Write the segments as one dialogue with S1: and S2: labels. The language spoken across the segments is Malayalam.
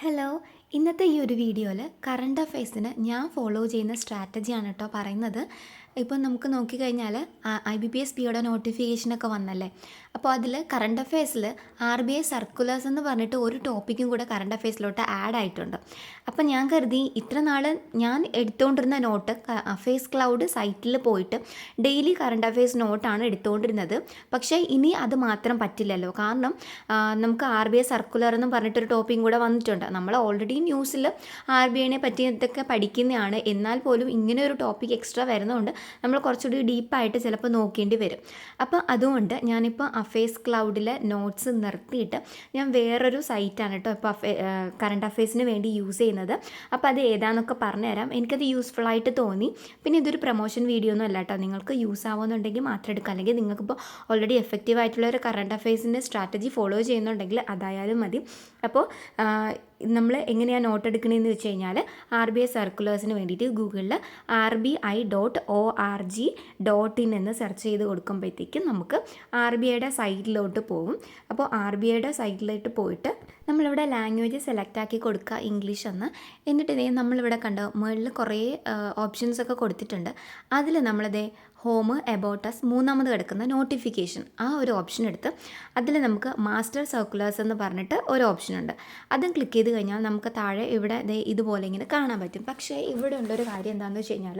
S1: ഹലോ, ഇന്നത്തെ ഈ ഒരു വീഡിയോയിൽ കറണ്ട് അഫയേഴ്സിന് ഞാൻ ഫോളോ ചെയ്യുന്ന സ്ട്രാറ്റജിയാണ് കേട്ടോ പറയുന്നത്. ഇപ്പോൾ നമുക്ക് നോക്കിക്കഴിഞ്ഞാൽ IBPS പിയുടെ നോട്ടിഫിക്കേഷനൊക്കെ വന്നല്ലേ. അപ്പോൾ അതിൽ കറണ്ട് അഫയേഴ്സിൽ RBI സർക്കുലേഴ്സ് എന്ന് പറഞ്ഞിട്ട് ഒരു ടോപ്പിക്കും കൂടെ കറണ്ട് അഫയേഴ്സിലോട്ട് ആഡ് ആയിട്ടുണ്ട്. അപ്പോൾ ഞാൻ കരുതി ഇത്ര നാൾ ഞാൻ എടുത്തുകൊണ്ടിരുന്ന നോട്ട് അഫയേഴ്സ് ക്ലൗഡ് സൈറ്റിൽ പോയിട്ട് ഡെയിലി കറണ്ട് അഫയേഴ്സ് നോട്ടാണ് എടുത്തുകൊണ്ടിരുന്നത്. പക്ഷേ ഇനി അത് മാത്രം പറ്റില്ലല്ലോ, കാരണം നമുക്ക് RBI സർക്കുലർ എന്ന് പറഞ്ഞിട്ടൊരു ടോപ്പിക്കും കൂടെ വന്നിട്ടുണ്ട്. നമ്മൾ ഓൾറെഡി ന്യൂസിൽ RBIനെ പറ്റി ഇതൊക്കെ പഠിക്കുന്നതാണ്, എന്നാൽ പോലും ഇങ്ങനെ ഒരു ടോപ്പിക് എക്സ്ട്രാ വരുന്നതുകൊണ്ട് നമ്മൾ കുറച്ചുകൂടി ഡീപ്പായിട്ട് ചിലപ്പോൾ നോക്കേണ്ടി വരും. അപ്പോൾ അതുകൊണ്ട് ഞാനിപ്പോൾ അഫയേഴ്സ് ക്ലൗഡിലെ നോട്ട്സ് നിർത്തിയിട്ട് ഞാൻ വേറൊരു സൈറ്റാണ് കേട്ടോ ഇപ്പോൾ കറണ്ട് അഫയേഴ്സിന് വേണ്ടി യൂസ് ചെയ്യുന്നത്. അപ്പോൾ അത് ഏതാണെന്നൊക്കെ പറഞ്ഞുതരാം. എനിക്കത് യൂസ്ഫുൾ ആയിട്ട് തോന്നി. പിന്നെ ഇതൊരു പ്രൊമോഷൻ വീഡിയോ ഒന്നും അല്ല കേട്ടോ, നിങ്ങൾക്ക് യൂസ് ആവുമെന്നുണ്ടെങ്കിൽ മാത്രം എടുക്കുക. അല്ലെങ്കിൽ നിങ്ങൾക്കിപ്പോൾ ഓൾറെഡി എഫക്റ്റീവ് ആയിട്ടുള്ള ഒരു കറണ്ട് അഫയേഴ്സിൻ്റെ സ്ട്രാറ്റജി ഫോളോ ചെയ്യുന്നുണ്ടെങ്കിൽ അതായാലും മതി. അപ്പോൾ നമ്മൾ എങ്ങനെയാണ് നോട്ട് എടുക്കണമെന്ന് വെച്ച് കഴിഞ്ഞാൽ RBI സർക്കുലേഴ്സിന് വേണ്ടിയിട്ട് ഗൂഗിളിൽ RBI.org.in എന്ന് സെർച്ച് ചെയ്ത് കൊടുക്കുമ്പോഴത്തേക്കും നമുക്ക് RBIയുടെ സൈറ്റിലോട്ട് പോകും. അപ്പോൾ RBIയുടെ സൈറ്റിലോട്ട് പോയിട്ട് നമ്മളിവിടെ ലാംഗ്വേജ് സെലക്ട് ആക്കി കൊടുക്കുക, ഇംഗ്ലീഷ് എന്ന്. എന്നിട്ട് നമ്മളിവിടെ കണ്ടോ മുകളിൽ കുറേ ഓപ്ഷൻസൊക്കെ കൊടുത്തിട്ടുണ്ട്. അതിൽ നമ്മളിതേ ഹോം, എബോട്ടസ്, മൂന്നാമത് കിടക്കുന്ന നോട്ടിഫിക്കേഷൻ, ആ ഒരു ഓപ്ഷൻ എടുത്ത് അതിൽ നമുക്ക് മാസ്റ്റർ സർക്കുലേഴ്സ് എന്ന് പറഞ്ഞിട്ട് ഒരു ഓപ്ഷൻ ഉണ്ട്. അതും ക്ലിക്ക് ചെയ്ത് കഴിഞ്ഞാൽ നമുക്ക് താഴെ ഇവിടെ ഇതുപോലെ ഇങ്ങനെ കാണാൻ പറ്റും. പക്ഷേ ഇവിടെ ഉള്ളൊരു കാര്യം എന്താണെന്ന് വെച്ച് കഴിഞ്ഞാൽ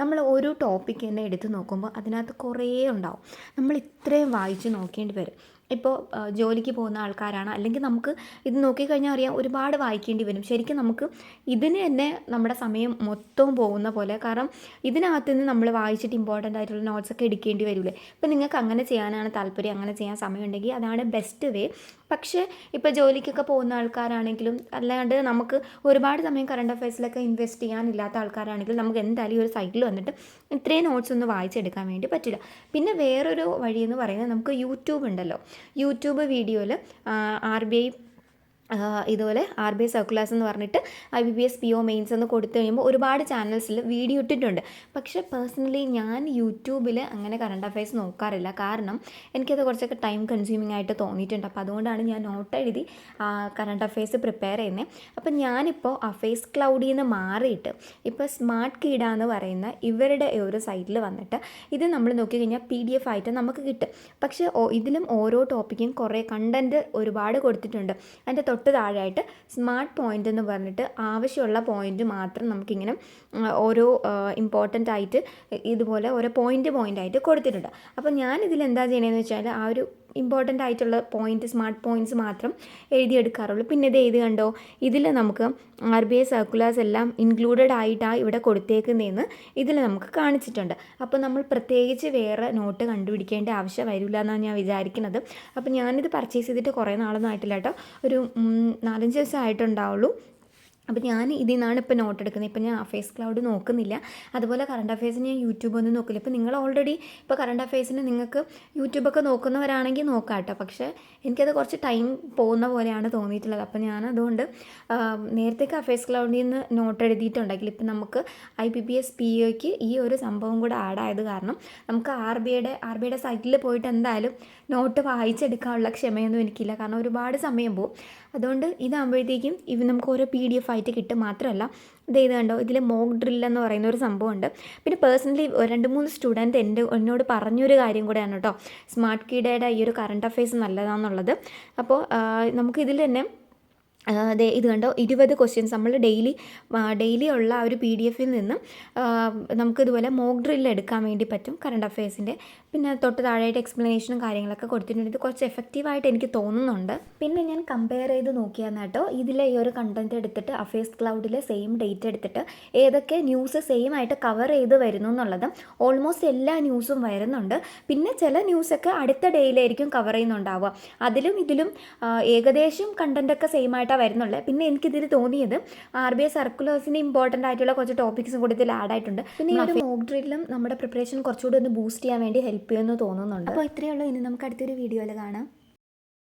S1: നമ്മൾ ഒരു ടോപ്പിക്ക് തന്നെ എടുത്ത് നോക്കുമ്പോൾ അതിനകത്ത് കുറേ ഉണ്ടാവും. നമ്മൾ ഇത്രയും വായിച്ച് നോക്കേണ്ടി വരും. ഇപ്പോൾ ജോലിക്ക് പോകുന്ന ആൾക്കാരാണ്, അല്ലെങ്കിൽ നമുക്ക് ഇത് നോക്കിക്കഴിഞ്ഞാൽ അറിയാം ഒരുപാട് വായിക്കേണ്ടി വരും. ശരിക്കും നമുക്ക് ഇതിന് തന്നെ നമ്മുടെ സമയം മൊത്തവും പോകുന്ന പോലെ, കാരണം ഇതിനകത്ത് നിന്ന് നമ്മൾ വായിച്ചിട്ട് ഇമ്പോർട്ടൻ്റ് ആയിട്ടുള്ള നോട്ട്സൊക്കെ എടുക്കേണ്ടി വരില്ലേ. ഇപ്പോൾ നിങ്ങൾക്ക് അങ്ങനെ ചെയ്യാനാണ് താല്പര്യം, അങ്ങനെ ചെയ്യാൻ സമയമുണ്ടെങ്കിൽ അതാണ് ബെസ്റ്റ് വേ. പക്ഷേ ഇപ്പോൾ ജോലിക്കൊക്കെ പോകുന്ന ആൾക്കാരാണെങ്കിലും അല്ലാണ്ട് നമുക്ക് ഒരുപാട് സമയം കറണ്ട് അഫയേഴ്സിലൊക്കെ ഇൻവെസ്റ്റ് ചെയ്യാനില്ലാത്ത ആൾക്കാരാണെങ്കിലും നമുക്ക് എന്തായാലും ഈ ഒരു സൈറ്റിൽ വന്നിട്ട് ഇത്രയും നോട്ട്സ് ഒന്നും വായിച്ചെടുക്കാൻ വേണ്ടി പറ്റില്ല. പിന്നെ വേറൊരു വഴി എന്ന് പറയുന്നത് നമുക്ക് യൂട്യൂബ് ഉണ്ടല്ലോ, യൂട്യൂബ് വീഡിയോയിൽ RBI ഇതുപോലെ RBI സർക്കുലേഴ്സ് എന്ന് പറഞ്ഞിട്ട് IBPS PO മെയിൻസ് എന്ന് കൊടുത്തു കഴിയുമ്പോൾ ഒരുപാട് ചാനൽസിൽ വീഡിയോ ഇട്ടിട്ടുണ്ട്. പക്ഷേ പേഴ്സണലി ഞാൻ യൂട്യൂബിൽ അങ്ങനെ കറണ്ട് അഫയേഴ്സ് നോക്കാറില്ല, കാരണം എനിക്കത് കുറച്ചൊക്കെ ടൈം കൺസ്യൂമിംഗ് ആയിട്ട് തോന്നിയിട്ടുണ്ട്. അപ്പോൾ അതുകൊണ്ടാണ് ഞാൻ നോട്ട് എഴുതി കറണ്ട് അഫയേഴ്സ് പ്രിപ്പയർ ചെയ്യുന്നത്. അപ്പോൾ ഞാനിപ്പോൾ അഫയേഴ്സ് ക്ലൗഡിൽ നിന്ന് മാറിയിട്ട് ഇപ്പോൾ സ്മാർട്ട് കീഡ എന്ന് പറയുന്ന ഇവരുടെ ഒരു സൈറ്റിൽ വന്നിട്ട് ഇത് നമ്മൾ നോക്കിക്കഴിഞ്ഞാൽ PDF ആയിട്ട് നമുക്ക് കിട്ടും. പക്ഷേ ഇതിലും ഓരോ ടോപ്പിക്കും കുറേ കണ്ടൻറ്റ് ഒരുപാട് കൊടുത്തിട്ടുണ്ട്. അതിൻ്റെ തൊട്ട് താഴെയായിട്ട് സ്മാർട്ട് പോയിൻ്റ് എന്ന് പറഞ്ഞിട്ട് ആവശ്യമുള്ള പോയിൻ്റ് മാത്രം നമുക്കിങ്ങനെ ഓരോ ഇമ്പോർട്ടൻ്റ് ആയിട്ട് ഇതുപോലെ ഓരോ പോയിൻ്റ് ആയിട്ട് കൊടുത്തിട്ടുണ്ട്. അപ്പോൾ ഞാനിതിൽ എന്താ ചെയ്യണമെന്ന് വെച്ചാൽ ആ ഒരു ഇമ്പോർട്ടൻ്റ് ആയിട്ടുള്ള സ്മാർട്ട് പോയിൻറ്റ്സ് മാത്രം എഴുതിയെടുക്കാറുള്ളൂ. പിന്നെ ഇത് കണ്ടോ, ഇതിൽ നമുക്ക് RBI സർക്കുലേഴ്സ് എല്ലാം ഇൻക്ലൂഡഡ് ആയിട്ടാണ് ഇവിടെ കൊടുത്തേക്കുന്നതെന്ന് ഇതിൽ നമുക്ക് കാണിച്ചിട്ടുണ്ട്. അപ്പോൾ നമ്മൾ പ്രത്യേകിച്ച് വേറെ നോട്ട് കണ്ടുപിടിക്കേണ്ട ആവശ്യം വരില്ല എന്നാണ് ഞാൻ വിചാരിക്കുന്നത്. അപ്പോൾ ഞാനിത് പർച്ചേസ് ചെയ്തിട്ട് കുറേ നാളൊന്നും ആയിട്ടില്ല കേട്ടോ, ഒരു 4-5 ദിവസം ആയിട്ടുണ്ടാവുള്ളൂ. അപ്പോൾ ഞാൻ ഇതിൽ നിന്നാണ് ഇപ്പോൾ നോട്ട് എടുക്കുന്നത്. ഇപ്പോൾ ഞാൻ അഫയേഴ്സ് ക്ലൗഡ് നോക്കുന്നില്ല, അതുപോലെ കറണ്ട് അഫയേഴ്സിന് ഞാൻ യൂട്യൂബൊന്നും നോക്കില്ല. ഇപ്പോൾ നിങ്ങൾ ഓൾറെഡി ഇപ്പോൾ കറണ്ട് അഫയേഴ്സിന് നിങ്ങൾക്ക് യൂട്യൂബൊക്കെ നോക്കുന്നവരാണെങ്കിൽ നോക്കാം കേട്ടോ. പക്ഷേ എനിക്കത് കുറച്ച് ടൈം പോകുന്ന പോലെയാണ് തോന്നിയിട്ടുള്ളത്. അപ്പോൾ ഞാൻ അതുകൊണ്ട് നേരത്തേക്ക് അഫയേഴ്സ് ക്ലൗഡിൽ നിന്ന് നോട്ട് എഴുതിയിട്ടുണ്ടെങ്കിൽ ഇപ്പോൾ നമുക്ക് IBPS POയ്ക്ക് ഈ ഒരു സംഭവം കൂടെ ആഡ് ആയത് കാരണം നമുക്ക് RBIയുടെ സൈറ്റിൽ പോയിട്ട് എന്തായാലും നോട്ട് വായിച്ചെടുക്കാനുള്ള ക്ഷമയൊന്നും എനിക്കില്ല, കാരണം ഒരുപാട് സമയം പോകും. അതുകൊണ്ട് ഇതാകുമ്പോഴത്തേക്കും നമുക്ക് ഓരോ PDF ആയിട്ട് കിട്ടും. മാത്രമല്ല ഇത് കണ്ടോ, ഇതിൽ മോക്ക് ഡ്രിൽ എന്ന് പറയുന്ന ഒരു സംഭവമുണ്ട്. പിന്നെ പേഴ്സണലി 2-3 സ്റ്റുഡൻറ്റ് എന്നോട് പറഞ്ഞൊരു കാര്യം കൂടെയാണ് കേട്ടോ, സ്മാർട്ട് കീഡയുടെ ഈ ഒരു കറണ്ട് അഫയേഴ്സ് നല്ലതാണെന്നുള്ളത്. അപ്പോൾ നമുക്കിതിൽ തന്നെ ഇത് കണ്ടോ, 20 ക്വസ്റ്റ്യൻസ് നമ്മൾ ഡെയിലി ഉള്ള ആ ഒരു PDFിൽ നിന്ന് നമുക്കിതുപോലെ മോക്ക് ഡ്രിൽ എടുക്കാൻ വേണ്ടി പറ്റും കറണ്ട് അഫയേഴ്സിൻ്റെ. പിന്നെ തൊട്ട് താഴെയായിട്ട് എക്സ്പ്ലനേഷനും കാര്യങ്ങളൊക്കെ കൊടുത്തിട്ടുണ്ട്. ഇത് കുറച്ച് എഫക്റ്റീവായിട്ട് എനിക്ക് തോന്നുന്നുണ്ട്. പിന്നെ ഞാൻ കമ്പയർ ചെയ്ത് നോക്കിയാന്ന് കേട്ടോ, ഇതിലെ ഈ ഒരു കണ്ടൻറ്റ് എടുത്തിട്ട് അഫയേഴ്സ് ക്ലൗഡിലെ സെയിം ഡേറ്റ് എടുത്തിട്ട് ഏതൊക്കെ ന്യൂസ് സെയിം ആയിട്ട് കവർ ചെയ്ത് വരുന്നു എന്നുള്ളത്. ഓൾമോസ്റ്റ് എല്ലാ ന്യൂസും വരുന്നുണ്ട്. പിന്നെ ചില ന്യൂസൊക്കെ അടുത്ത ഡേയിലായിരിക്കും കവർ ചെയ്യുന്നുണ്ടാവുക. അതിലും ഇതിലും ഏകദേശം കണ്ടൻറ്റൊക്കെ സെയിം ആയിട്ടാണ് വരുന്നുള്ളത്. പിന്നെ എനിക്കിതിൽ തോന്നിയത് RBI സർക്കുലേഴ്സിന് ഇമ്പോർട്ടൻ്റ് ആയിട്ടുള്ള കുറച്ച് ടോപ്പിക്സും കൂടി ഇതിൽ ആഡ് ആയിട്ടുണ്ട്. പിന്നെ ഈ ഒരു മോക്ക് ഡ്രില്ലും നമ്മുടെ പ്രിപ്പറേഷൻ കുറച്ചുകൂടി ഒന്ന് ബൂസ്റ്റ് ചെയ്യാൻ വേണ്ടി ഹെൽപ്പ് ചെയ്യുമെന്ന് തോന്നുന്നുണ്ട്. അപ്പോൾ ഇത്രയേ ഉള്ളൂ. ഇനി നമുക്ക് അടുത്തൊരു വീഡിയോയിൽ കാണാം.